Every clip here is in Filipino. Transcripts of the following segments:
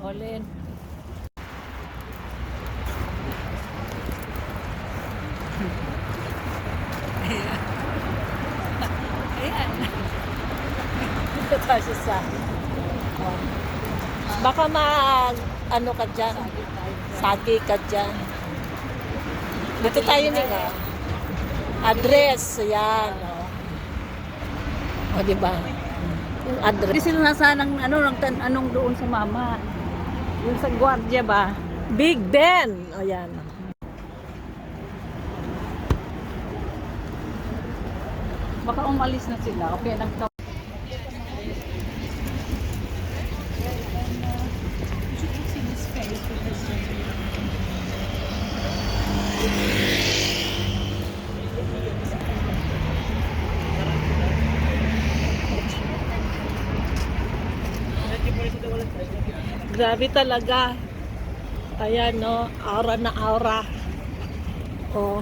Olin. Ayan. Ayan. Dito tayo sa oh. Baka ano ka dyan. Sagi ka dyan. Dito tayo nila. Address. Yan. O, diba? Yung address. Hindi sila nasa anong doon sa mama. Yung sa gwardiya ba? Big Ben. O, yan. Baka umalis na sila. Okay, Grabe talaga. Ayan, no? Aura na aura. Oh.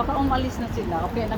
baka umalis na sila. Okay,